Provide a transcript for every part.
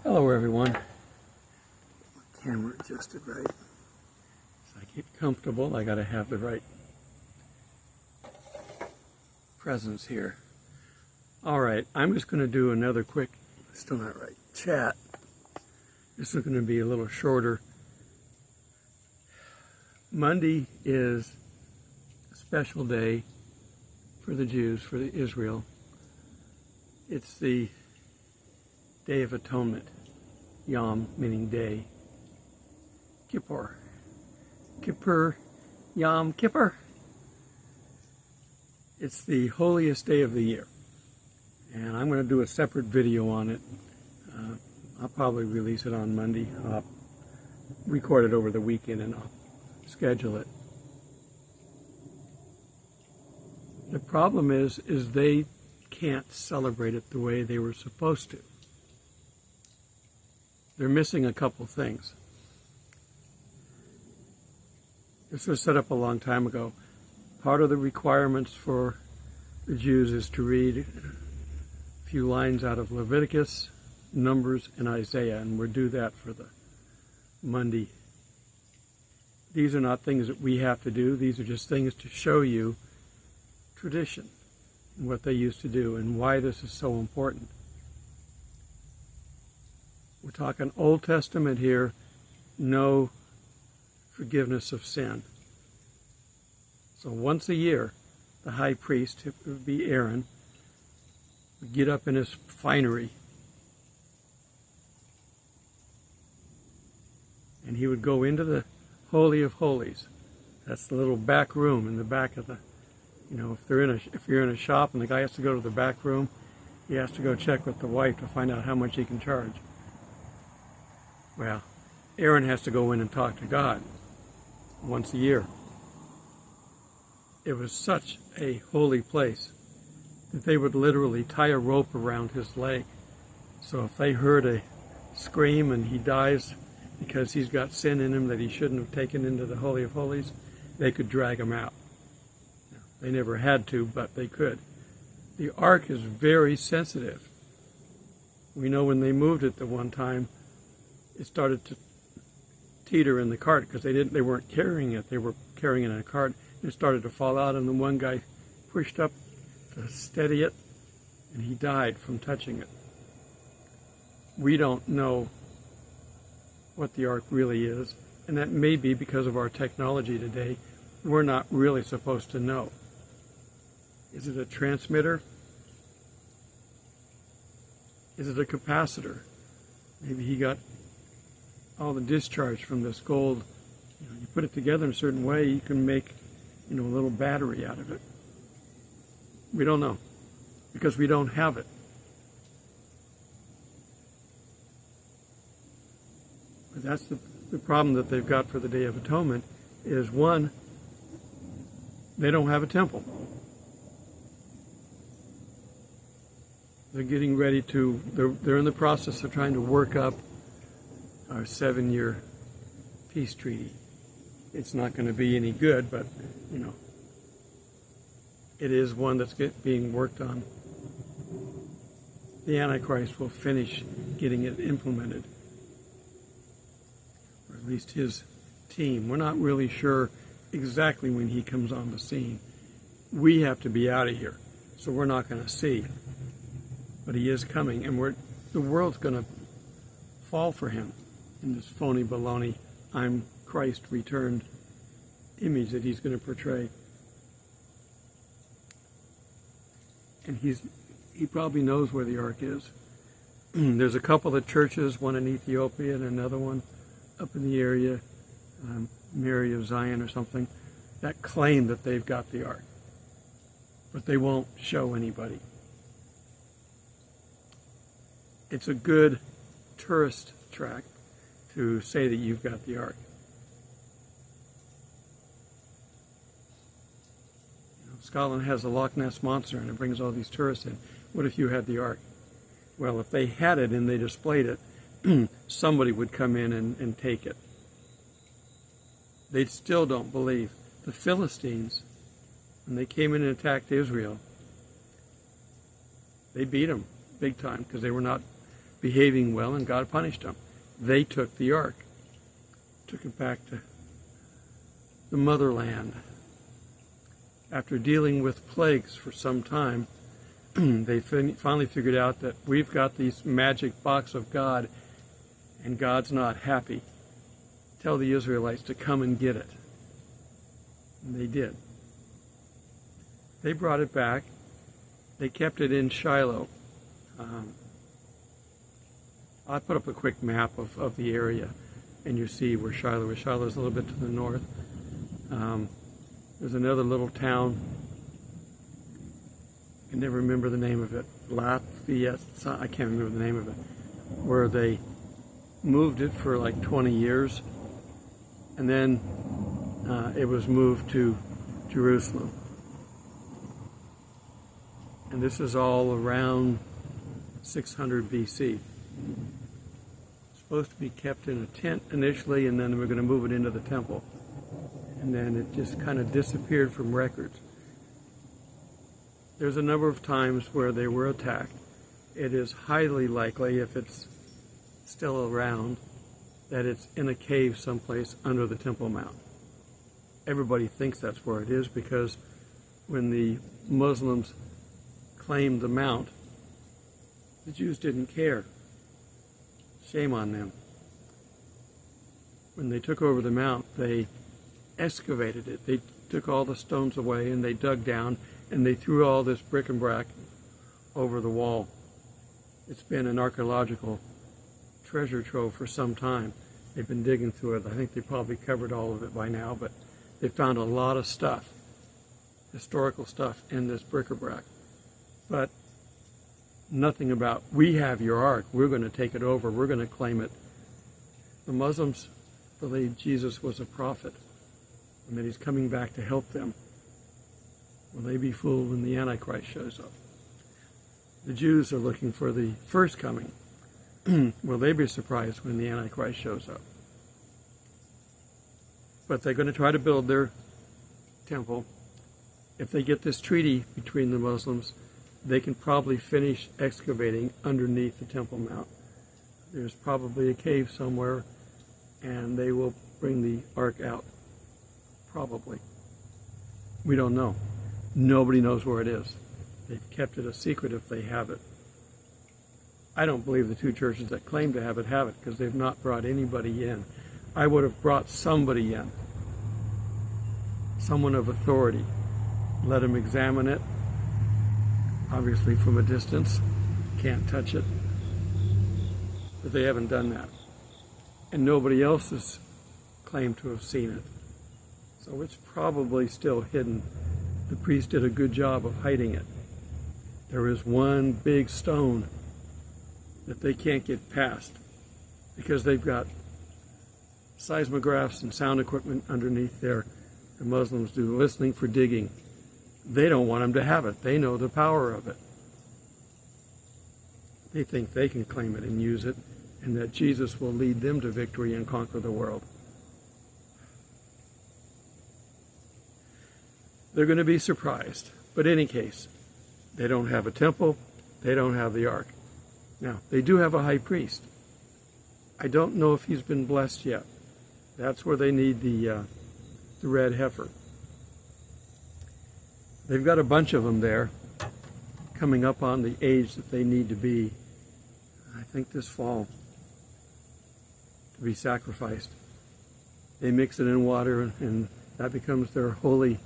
Hello everyone. Camera adjusted right. So I get comfortable, I gotta have the right presence here. Alright, I'm just gonna do another quick, still not right, chat. This is gonna be a little shorter. Monday is a special day for the Jews, for Israel. It's the Day of Atonement. Yom meaning day. Kippur. Kippur. Yom Kippur. It's the holiest day of the year. And I'm going to do a separate video on it. I'll probably release it on Monday. I'll record it over the weekend and I'll schedule it. The problem is they can't celebrate it the way they were supposed to. They're missing a couple things. This was set up a long time ago. Part of the requirements for the Jews is to read a few lines out of Leviticus, Numbers, and Isaiah, and we'll do that for the Monday. These are not things that we have to do. These are just things to show you tradition and what they used to do and why this is so important. We're talking Old Testament here, no forgiveness of sin. So once a year, the high priest, it would be Aaron, would get up in his finery and he would go into the Holy of Holies. That's the little back room in the back of the, if you're in a shop and the guy has to go to the back room, he has to go check with the wife to find out how much he can charge. Well, Aaron has to go in and talk to God once a year. It was such a holy place that they would literally tie a rope around his leg. So if they heard a scream and he dies because he's got sin in him that he shouldn't have taken into the Holy of Holies, they could drag him out. They never had to, but they could. The ark is very sensitive. We know when they moved it the one time, it started to teeter in the cart because they weren't carrying it. They were carrying it in a cart. And it started to fall out, and the one guy pushed up to steady it, and he died from touching it. We don't know what the ark really is, and that may be because of our technology today. We're not really supposed to know. Is it a transmitter? Is it a capacitor? Maybe he got all the discharge from this gold. You put it together in a certain way, you can make, a little battery out of it. We don't know because we don't have it. But that's the problem that they've got for the Day of Atonement is, one, they don't have a temple. They're getting ready they're in the process of trying to work up our 7-year peace treaty. It's not going to be any good, but, it is one that's being worked on. The Antichrist will finish getting it implemented, or at least his team. We're not really sure exactly when he comes on the scene. We have to be out of here, so we're not going to see. But he is coming, and the world's going to fall for him in this phony baloney, I'm Christ returned image that he's going to portray. And he probably knows where the ark is. There's a couple of churches, one in Ethiopia and another one up in the area, Mary of Zion or something, that claim that they've got the ark. But they won't show anybody. It's a good tourist track to say that you've got the ark. Scotland has the Loch Ness Monster and it brings all these tourists in. What if you had the ark? Well, if they had it and they displayed it, somebody would come in and take it. They still don't believe. The Philistines, when they came in and attacked Israel, they beat them big time because they were not behaving well, and God punished them. They took the ark, took it back to the motherland. After dealing with plagues for some time, they finally figured out that we've got this magic box of God, and God's not happy. Tell the Israelites to come and get it. And they did. They brought it back. They kept it in Shiloh. I'll put up a quick map of the area, and you see where Shiloh is. Shiloh is a little bit to the north. There's another little town. I can never remember the name of it. Lafayette, I can't remember the name of it. Where they moved it for like 20 years, and then it was moved to Jerusalem. And this is all around 600 BC. It's supposed to be kept in a tent initially, and then we're going to move it into the temple. And then it just kind of disappeared from records. There's a number of times where they were attacked. It is highly likely, if it's still around, that it's in a cave someplace under the Temple Mount. Everybody thinks that's where it is because when the Muslims claimed the mount, the Jews didn't care. Shame on them. When they took over the mount, they excavated it. They took all the stones away and they dug down and they threw all this bric-a-brac over the wall. It's been an archaeological treasure trove for some time. They've been digging through it. I think they probably covered all of it by now, but they found a lot of stuff, historical stuff in this bric-a-brac. But nothing about, we have your ark, we're going to take it over, we're going to claim it. The Muslims believe Jesus was a prophet and that he's coming back to help them. Will they be fooled when the Antichrist shows up? The Jews are looking for the first coming. Will they be surprised when the Antichrist shows up? But they're going to try to build their temple. If they get this treaty between the Muslims, they can probably finish excavating underneath the Temple Mount. There's probably a cave somewhere, and they will bring the ark out. Probably. We don't know. Nobody knows where it is. They've kept it a secret if they have it. I don't believe the two churches that claim to have it because they've not brought anybody in. I would have brought somebody in, someone of authority, let them examine it, obviously from a distance, can't touch it, but they haven't done that. And nobody else has claimed to have seen it. So it's probably still hidden. The priest did a good job of hiding it. There is one big stone that they can't get past because they've got seismographs and sound equipment underneath there. The Muslims do, listening for digging. They don't want them to have it. They know the power of it. They think they can claim it and use it, and that Jesus will lead them to victory and conquer the world. They're going to be surprised. But in any case, they don't have a temple. They don't have the ark. Now, they do have a high priest. I don't know if he's been blessed yet. That's where they need the red heifer. They've got a bunch of them there, coming up on the age that they need to be, I think this fall, to be sacrificed. They mix it in water, and that becomes their holy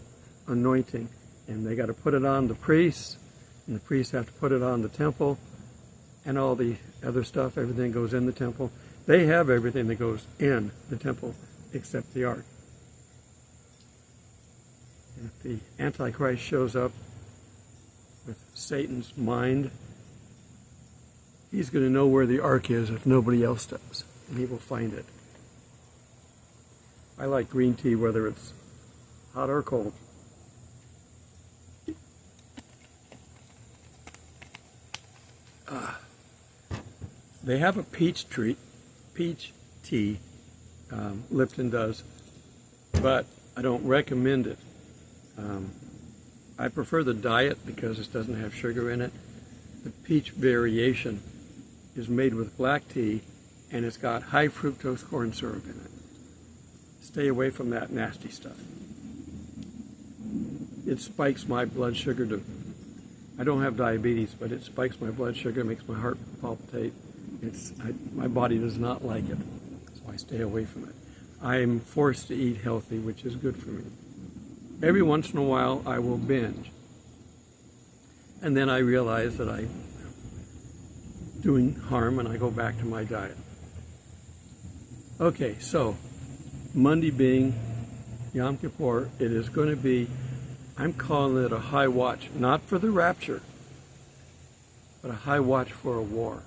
anointing. And they got to put it on the priests, and the priests have to put it on the temple, and all the other stuff, everything goes in the temple. They have everything that goes in the temple except the ark. And if the Antichrist shows up with Satan's mind, he's going to know where the ark is if nobody else does, and he will find it. I like green tea whether it's hot or cold. They have a peach tea, Lipton does, but I don't recommend it. I prefer the diet because it doesn't have sugar in it. The peach variation is made with black tea, and it's got high fructose corn syrup in it. Stay away from that nasty stuff. It spikes my blood sugar I don't have diabetes, but it spikes my blood sugar, makes my heart palpitate. My body does not like it, so I stay away from it. I am forced to eat healthy, which is good for me. Every once in a while, I will binge. And then I realize that I'm doing harm, and I go back to my diet. Okay, so Monday being Yom Kippur, it is going to be, I'm calling it a high watch, not for the rapture, but a high watch for a war.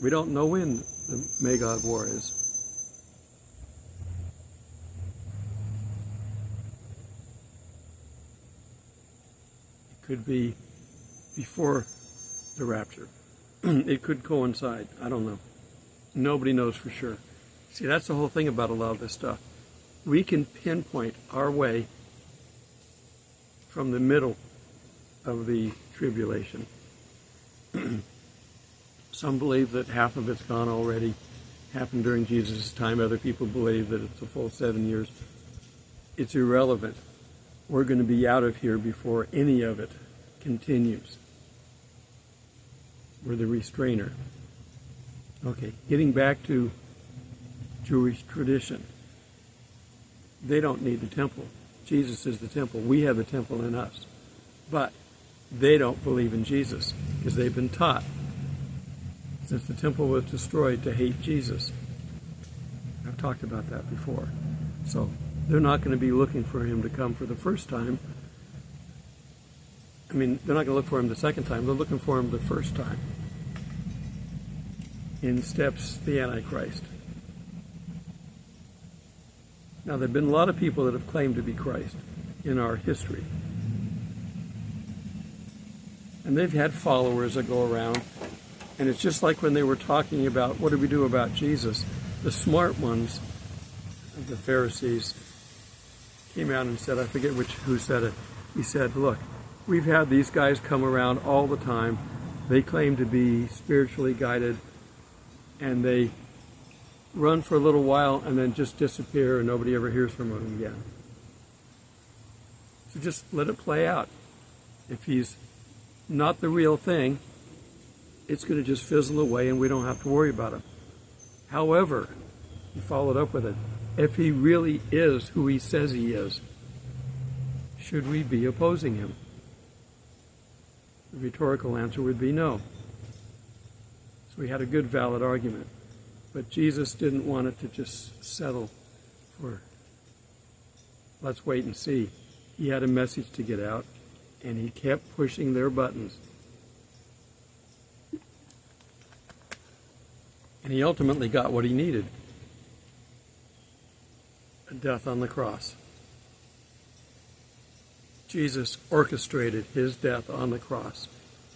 We don't know when the Magog War is. It could be before the rapture. It could coincide. I don't know. Nobody knows for sure. See, that's the whole thing about a lot of this stuff. We can pinpoint our way from the middle of the tribulation. Some believe that half of it's gone already, happened during Jesus' time. Other people believe that it's a full 7 years. It's irrelevant. We're going to be out of here before any of it continues. We're the restrainer. Okay, getting back to Jewish tradition. They don't need the temple. Jesus is the temple. We have the temple in us. But they don't believe in Jesus because they've been taught, since the temple was destroyed, to hate Jesus. I've talked about that before. So they're not going to be looking for him to come for the first time. I mean, they're not going to look for him the second time. They're looking for him the first time. In steps the Antichrist. Now, there have been a lot of people that have claimed to be Christ in our history. And they've had followers that go around. And it's just like when they were talking about, what do we do about Jesus? The smart ones, the Pharisees, came out and said, I forget who said it. He said, look, we've had these guys come around all the time. They claim to be spiritually guided, and they run for a little while and then just disappear, and nobody ever hears from them again. So just let it play out. If he's not the real thing, it's going to just fizzle away and we don't have to worry about him. However, he followed up with it, if he really is who he says he is, should we be opposing him? The rhetorical answer would be no. So we had a good, valid argument. But Jesus didn't want it to just settle for, let's wait and see. He had a message to get out, and he kept pushing their buttons. And he ultimately got what he needed. A death on the cross. Jesus orchestrated his death on the cross.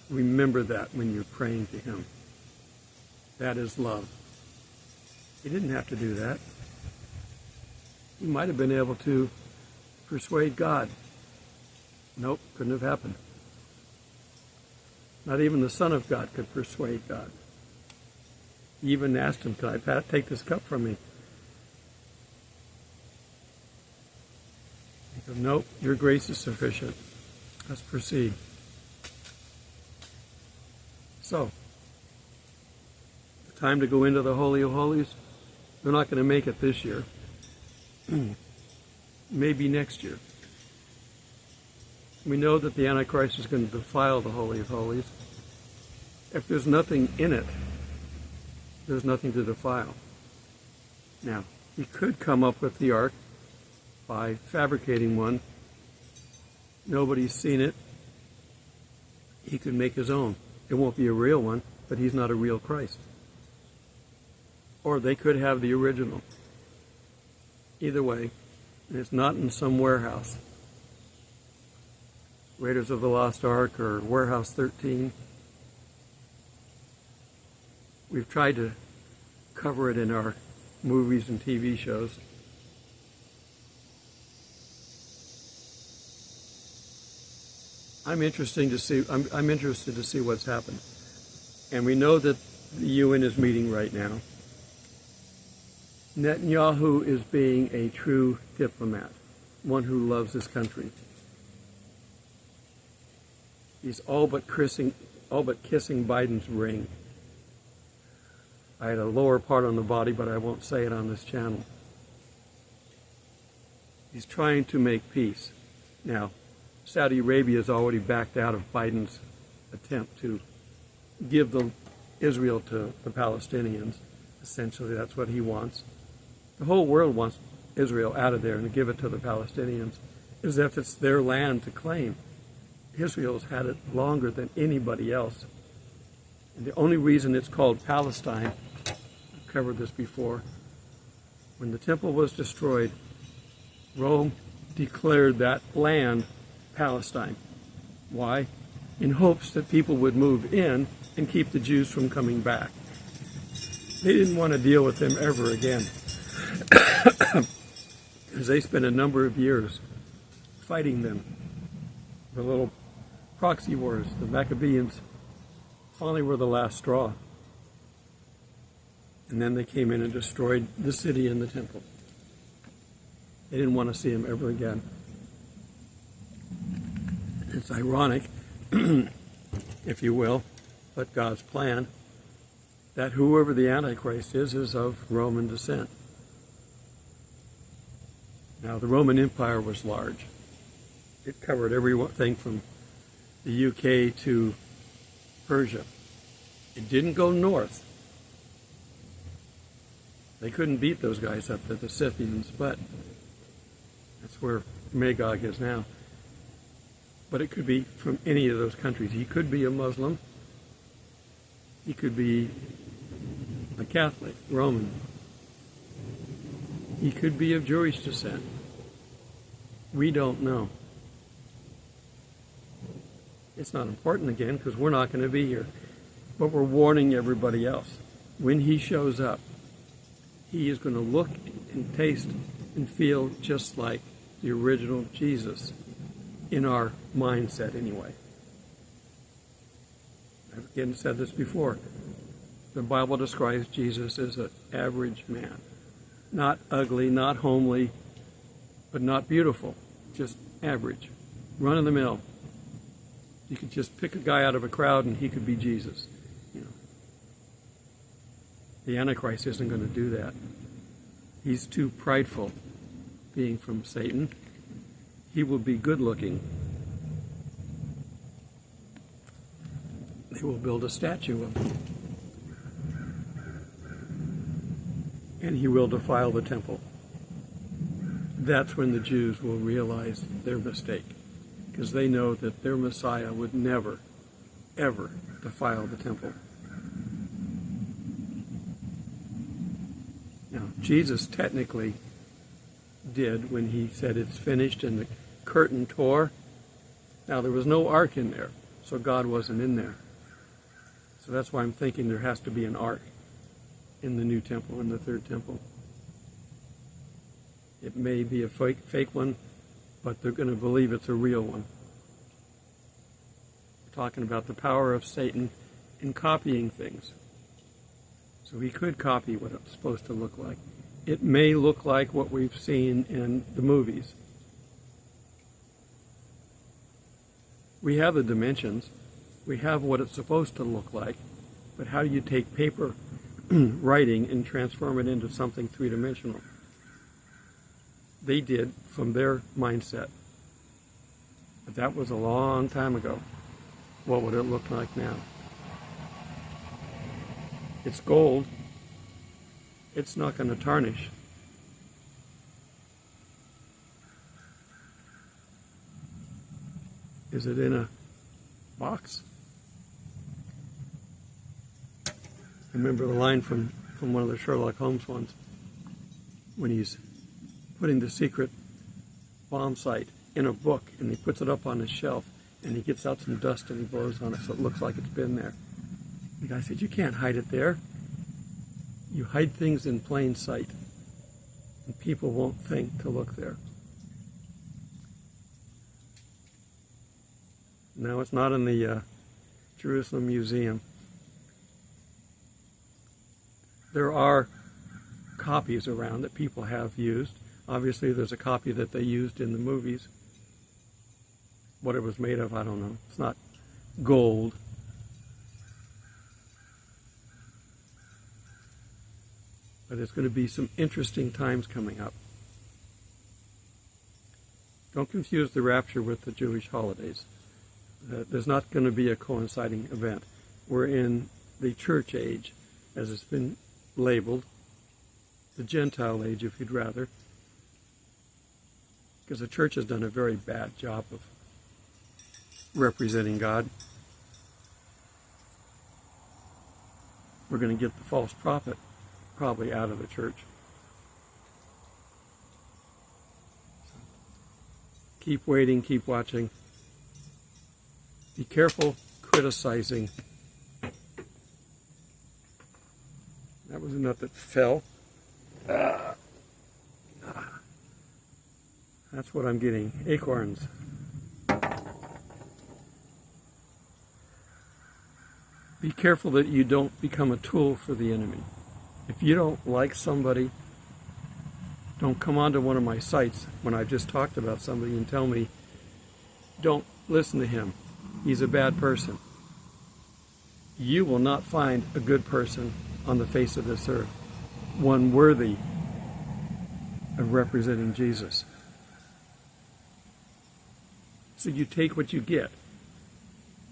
Remember that when you're praying to him. That is love. He didn't have to do that. He might have been able to persuade God. Nope, couldn't have happened. Not even the Son of God could persuade God. He even asked him, can I take this cup from me? He goes, nope, your grace is sufficient. Let's proceed. So, the time to go into the Holy of Holies, they're not going to make it this year. Maybe next year. We know that the Antichrist is going to defile the Holy of Holies. If there's nothing in it, there's nothing to defile. Now, he could come up with the ark by fabricating one. Nobody's seen it. He could make his own. It won't be a real one, but he's not a real Christ. Or they could have the original. Either way, and it's not in some warehouse. Raiders of the Lost Ark or Warehouse 13. We've tried to cover it in our movies and TV shows. I'm interested to see what's happened. and we know that the UN is meeting right now. Netanyahu is being a true diplomat, one who loves his country. He's all but kissing Biden's ring. I had a lower part on the body, but I won't say it on this channel. He's trying to make peace. Now, Saudi Arabia has already backed out of Biden's attempt to give Israel to the Palestinians. Essentially, that's what he wants. The whole world wants Israel out of there and to give it to the Palestinians, as if it's their land to claim. Israel's had it longer than anybody else. And the only reason it's called Palestine, I've covered this before, when the temple was destroyed, Rome declared that land Palestine. Why? In hopes that people would move in and keep the Jews from coming back. They didn't want to deal with them ever again. Because they spent a number of years fighting them. The little proxy wars, the Maccabees, finally were the last straw. And then they came in and destroyed the city and the temple. They didn't want to see him ever again. It's ironic, if you will, but God's plan, that whoever the Antichrist is of Roman descent. Now, the Roman Empire was large. It covered everything from the UK to Persia. It didn't go north. They couldn't beat those guys up, the Scythians, but that's where Magog is now. But it could be from any of those countries. He could be a Muslim. He could be a Catholic, Roman. He could be of Jewish descent. We don't know. It's not important again because we're not going to be here. But we're warning everybody else. When he shows up, he is going to look and taste and feel just like the original Jesus, in our mindset anyway. I've again said this before. The Bible describes Jesus as an average man. Not ugly, not homely, but not beautiful. Just average. Run of the mill. You could just pick a guy out of a crowd and he could be Jesus. You know. The Antichrist isn't going to do that. He's too prideful, being from Satan. He will be good looking. They will build a statue of him. And he will defile the temple. That's when the Jews will realize their mistake, because they know that their Messiah would never, ever defile the temple. Now, Jesus technically did when he said it's finished and the curtain tore. Now, there was no ark in there, so God wasn't in there. So that's why I'm thinking there has to be an ark in the new temple, in the third temple. It may be a fake one, but they're going to believe it's a real one. We're talking about the power of Satan in copying things. So he could copy what it's supposed to look like. It may look like what we've seen in the movies. We have the dimensions. We have what it's supposed to look like. But how do you take paper writing and transform it into something three-dimensional? They did from their mindset. But that was a long time ago. What would it look like now? It's gold. It's not going to tarnish. Is it in a box? I remember the line from one of the Sherlock Holmes ones when he's putting the secret bomb site in a book and he puts it up on his shelf and he gets out some dust and he blows on it so it looks like it's been there. The guy said, "You can't hide it there. You hide things in plain sight and people won't think to look there." Now, it's not in the Jerusalem Museum. There are copies around that people have used. Obviously, there's a copy that they used in the movies. What it was made of, I don't know. It's not gold. But there's going to be some interesting times coming up. Don't confuse the rapture with the Jewish holidays. There's not going to be a coinciding event. We're in the church age, as it's been labeled, the Gentile age, if you'd rather, because the church has done a very bad job of representing God. We're going to get the false prophet probably out of the church. Keep waiting, keep watching. Be careful criticizing. That was a nut that fell. That's what I'm getting. Acorns. Be careful that you don't become a tool for the enemy. If you don't like somebody, don't come onto one of my sites when I've just talked about somebody and tell me, don't listen to him. He's a bad person. You will not find a good person on the face of this earth, one worthy of representing Jesus. So you take what you get.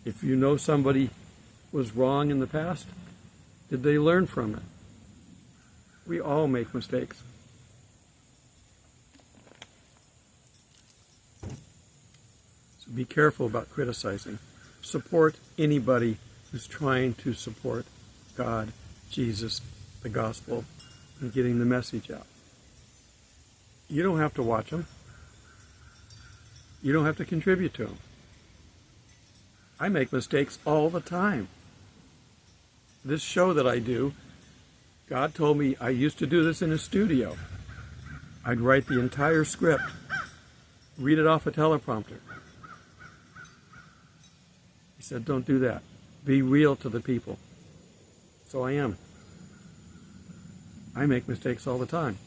If you know somebody was wrong in the past, did they learn from it? We all make mistakes. So be careful about criticizing. Support anybody who's trying to support God, Jesus, the gospel, and getting the message out. You don't have to watch them. You don't have to contribute to them. I make mistakes all the time. This show that I do, God told me I used to do this in a studio. I'd write the entire script, read it off a teleprompter. He said, don't do that. Be real to the people. So I am. I make mistakes all the time.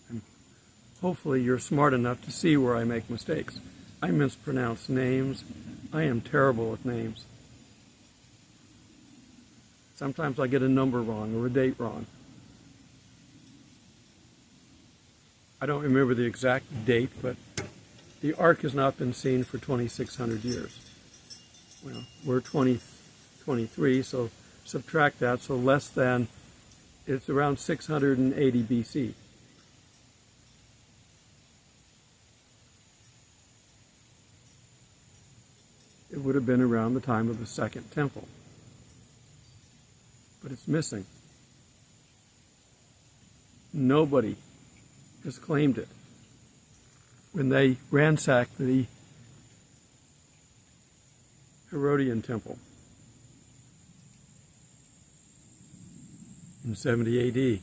And hopefully you're smart enough to see where I make mistakes. I mispronounce names. I am terrible with names. Sometimes I get a number wrong or a date wrong. I don't remember the exact date, but the ark has not been seen for 2,600 years. Well, we're 2023, so subtract that, so less than, it's around 680 BC. It would have been around the time of the Second Temple. But it's missing. Nobody has claimed it. When they ransacked the Herodian temple in 70 AD,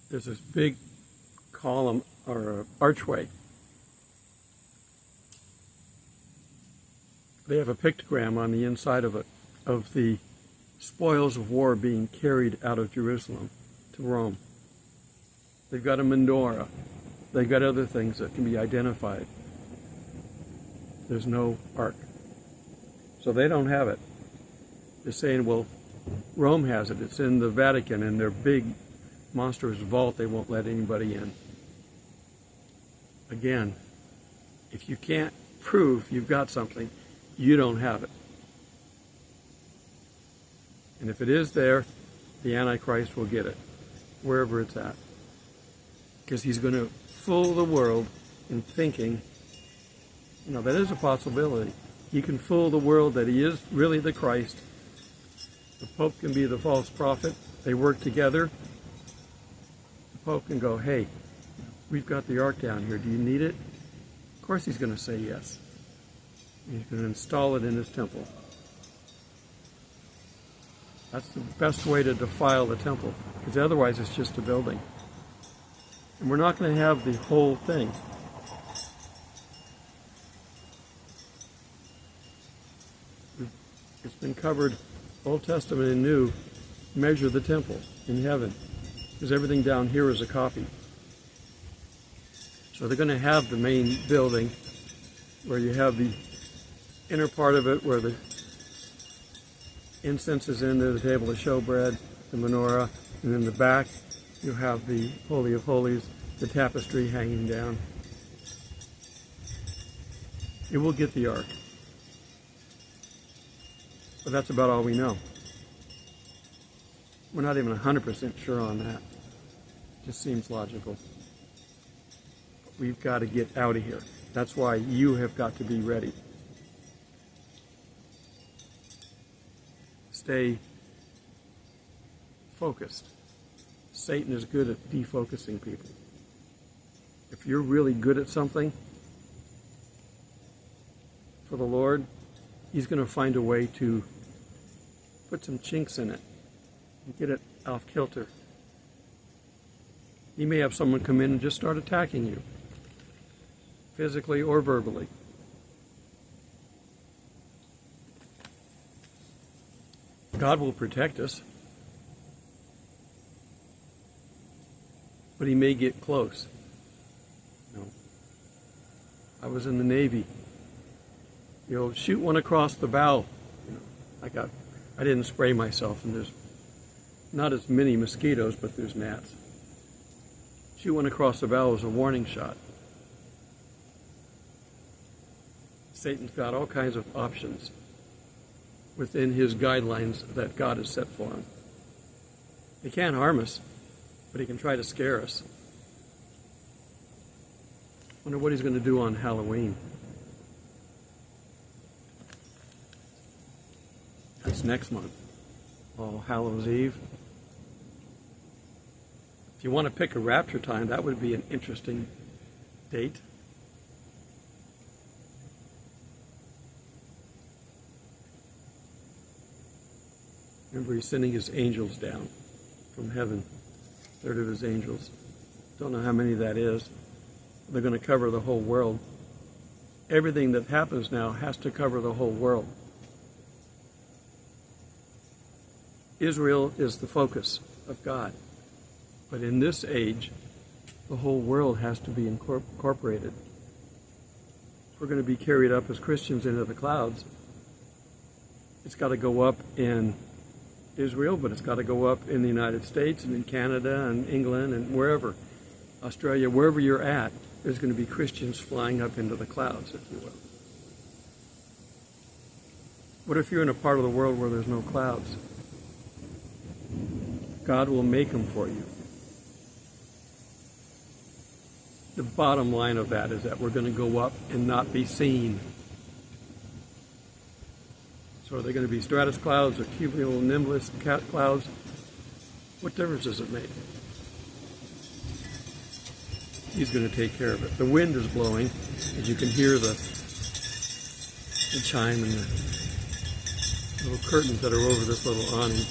there's this big column or archway. They have a pictogram on the inside of it of the spoils of war being carried out of Jerusalem to Rome. They've got a menorah. They've got other things that can be identified. There's no ark. So they don't have it. They're saying, well, Rome has it. It's in the Vatican in their big monstrous vault. They won't let anybody in. Again, if you can't prove you've got something, you don't have it. And if it is there, the Antichrist will get it, wherever it's at. Because he's going to fool the world in thinking, that is a possibility. He can fool the world that he is really the Christ. The Pope can be the false prophet. They work together. The Pope can go, hey, we've got the ark down here. Do you need it? Of course he's going to say yes. He's going to install it in his temple. That's the best way to defile the temple, because otherwise it's just a building. And we're not going to have the whole thing. It's been covered Old Testament and New, measure the temple in heaven, because everything down here is a copy. So they're going to have the main building where you have the inner part of it where the incense is in there, the table of showbread, the menorah, and in the back you have the Holy of Holies, the tapestry hanging down. It will get the ark. But that's about all we know. We're not even 100% sure on that. Just seems logical. But we've got to get out of here. That's why you have got to be ready. Stay focused. Satan is good at defocusing people. If you're really good at something for the Lord, he's going to find a way to put some chinks in it and get it off kilter. He may have someone come in and just start attacking you, physically or verbally. God will protect us, but he may get close. You know, I was in the Navy. You'll shoot one across the bow. You know, I didn't spray myself, and there's not as many mosquitoes, but there's gnats. Shoot one across the bow is a warning shot. Satan's got all kinds of options within his guidelines that God has set for him. He can't harm us, but he can try to scare us. Wonder what he's going to do on Halloween. That's next month. All Hallows Eve. If you want to pick a rapture time, that would be an interesting date. Remember, he's sending his angels down from heaven, a third of his angels. Don't know how many that is. They're going to cover the whole world. Everything that happens now has to cover the whole world. Israel is the focus of God. But in this age, the whole world has to be incorporated. If we're going to be carried up as Christians into the clouds, it's got to go up in Israel, but it's got to go up in the United States and in Canada and England and wherever, Australia, wherever you're at, there's going to be Christians flying up into the clouds, if you will. What if you're in a part of the world where there's no clouds? God will make them for you. The bottom line of that is that we're going to go up and not be seen. So are they going to be stratus clouds or cumulonimbus clouds? What difference does it make? He's going to take care of it. The wind is blowing, as you can hear the chime and the little curtains that are over this little awning.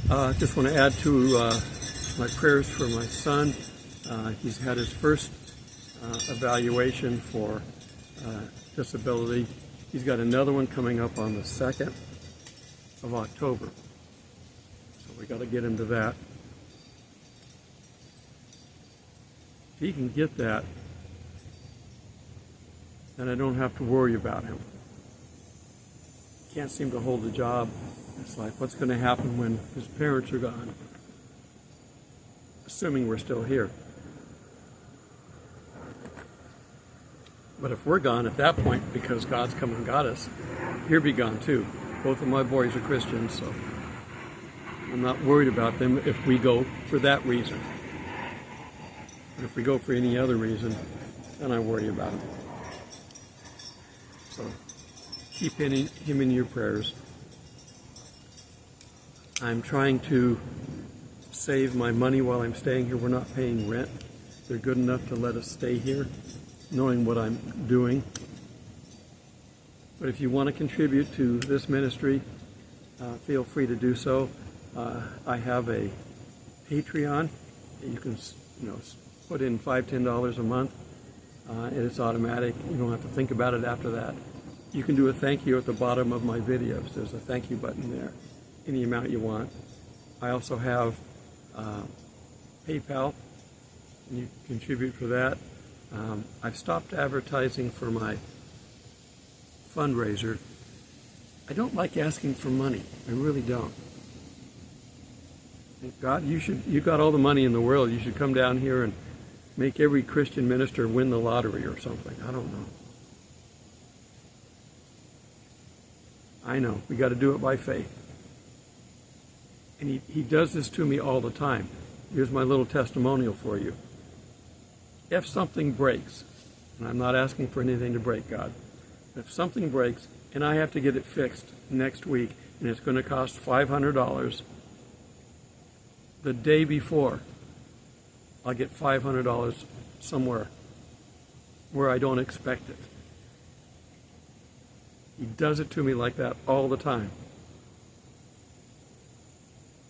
I just want to add to my prayers for my son. He's had his first evaluation for disability. He's got another one coming up on the 2nd of October. So we got to get him to that. If he can get that, then I don't have to worry about him. Can't seem to hold a job. It's like, what's going to happen when his parents are gone? Assuming we're still here. But if we're gone at that point, because God's come and got us, he'll be gone too. Both of my boys are Christians, so I'm not worried about them if we go for that reason. But if we go for any other reason, then I worry about him. So keep him in your prayers. I'm trying to save my money while I'm staying here. We're not paying rent. They're good enough to let us stay here, knowing what I'm doing. But if you want to contribute to this ministry, feel free to do so. I have a Patreon. You can, put in $5, $10 a month. and it's automatic. You don't have to think about it after that. You can do a thank you at the bottom of my videos. There's a thank you button there, any amount you want. I also have PayPal, and you can contribute for that. I've stopped advertising for my fundraiser. I don't like asking for money. I really don't. God, you got all the money in the world. You should come down here and make every Christian minister win the lottery or something. I don't know. I know. We got to do it by faith. And he does this to me all the time. Here's my little testimonial for you. If something breaks, and I'm not asking for anything to break, God, if something breaks and I have to get it fixed next week and it's going to cost $500, the day before, I'll get $500 somewhere where I don't expect it. He does it to me like that all the time.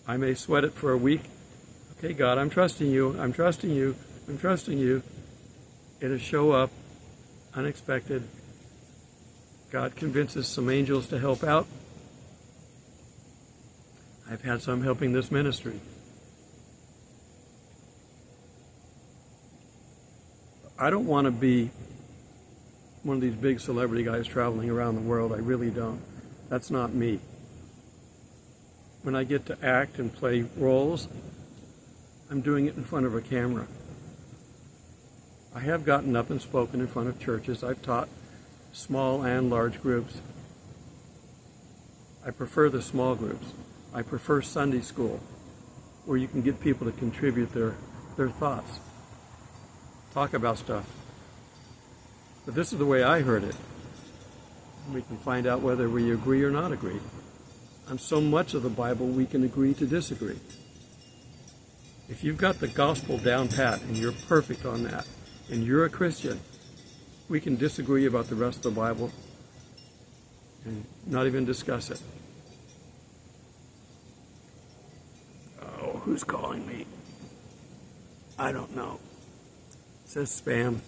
I may sweat it for a week. Okay, God, I'm trusting you. I'm trusting you. I'm trusting you. It'll show up unexpected. God convinces some angels to help out. I've had some helping this ministry. I don't want to be one of these big celebrity guys traveling around the world. I really don't. That's not me. When I get to act and play roles, I'm doing it in front of a camera. I have gotten up and spoken in front of churches. I've taught small and large groups. I prefer the small groups. I prefer Sunday school, where you can get people to contribute their thoughts. Talk about stuff. But this is the way I heard it. We can find out whether we agree or not agree. On so much of the Bible, we can agree to disagree. If you've got the gospel down pat and you're perfect on that, and you're a Christian, we can disagree about the rest of the Bible and not even discuss it. Oh, who's calling me? I don't know. It says spam.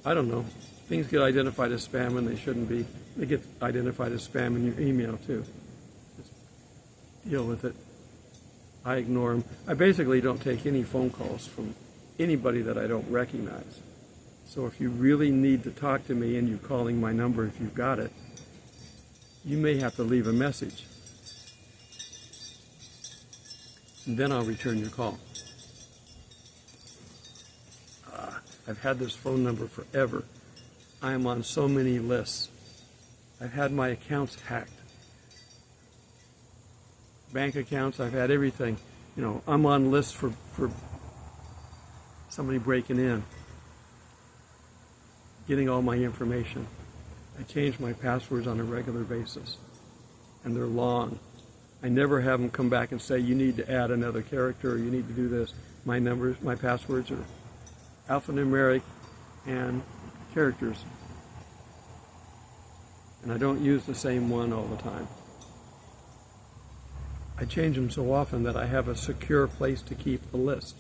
I don't know. Things get identified as spam and they shouldn't be. They get identified as spam in your email too. Just deal with it. I ignore them. I basically don't take any phone calls from anybody that I don't recognize. So if you really need to talk to me and you're calling my number, if you've got it, you may have to leave a message. And then I'll return your call. I've had this phone number forever. I am on so many lists. I've had my accounts hacked. Bank accounts, I've had everything. You know, I'm on lists for somebody breaking in, getting all my information. I change my passwords on a regular basis, and they're long. I never have them come back and say, you need to add another character, or you need to do this. My numbers, my passwords are alphanumeric and characters. And I don't use the same one all the time. I change them so often that I have a secure place to keep a list.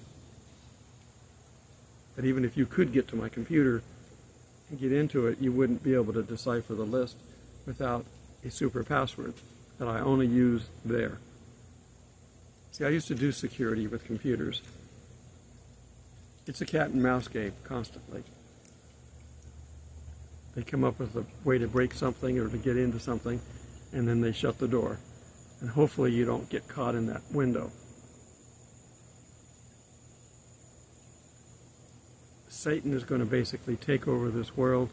But even if you could get to my computer and get into it, you wouldn't be able to decipher the list without a super password that I only use there. See, I used to do security with computers. It's a cat and mouse game constantly. They come up with a way to break something or to get into something, and then they shut the door. And hopefully you don't get caught in that window. Satan is going to basically take over this world.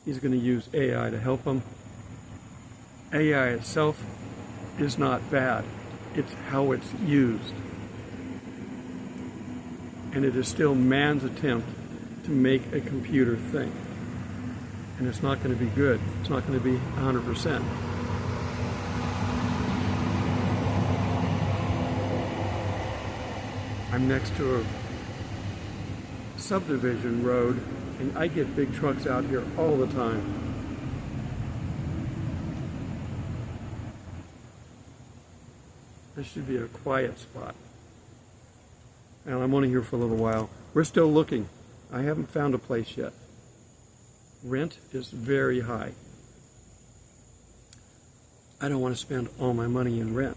He's going to use AI to help him. AI itself is not bad. It's how it's used. And it is still man's attempt to make a computer think. And it's not going to be good. It's not going to be 100%. I'm next to a subdivision road, and I get big trucks out here all the time. This should be a quiet spot. And I'm only here for a little while. We're still looking. I haven't found a place yet. Rent is very high. I don't want to spend all my money in rent.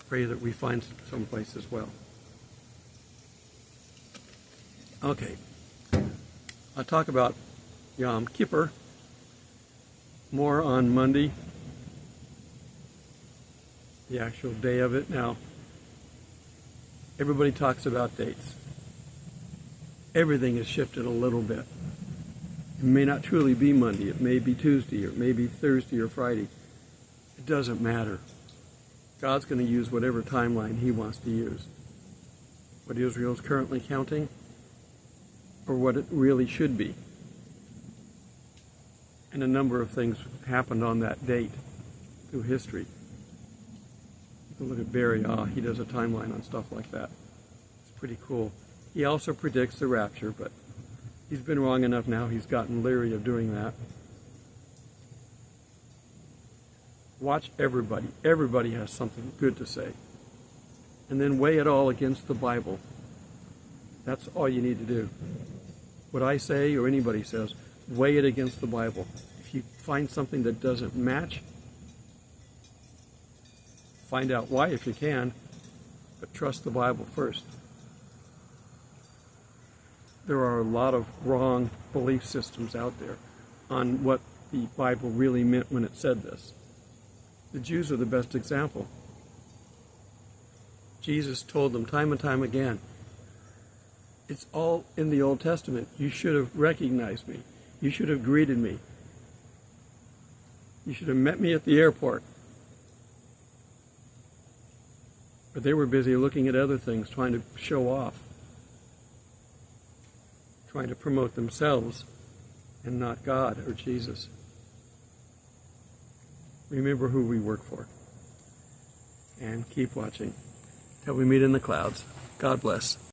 Pray that we find someplace as well. Okay, I'll talk about Yom Kippur more on Monday, the actual day of it. Now, everybody talks about dates. Everything has shifted a little bit. It may not truly be Monday. It may be Tuesday, or it may be Thursday or Friday. It doesn't matter. God's going to use whatever timeline He wants to use. What Israel's currently counting, or what it really should be. And a number of things happened on that date through history. You can look at Barry, he does a timeline on stuff like that. It's pretty cool. He also predicts the rapture, but he's been wrong enough now, he's gotten leery of doing that. Watch everybody. Everybody has something good to say. And then weigh it all against the Bible. That's all you need to do. What I say or anybody says, weigh it against the Bible. If you find something that doesn't match, find out why if you can, but trust the Bible first. There are a lot of wrong belief systems out there on what the Bible really meant when it said this. The Jews are the best example. Jesus told them time and time again, it's all in the Old Testament. You should have recognized me. You should have greeted me. You should have met me at the airport. But they were busy looking at other things, trying to show off, trying to promote themselves and not God or Jesus. Remember who we work for. And keep watching till we meet in the clouds. God bless.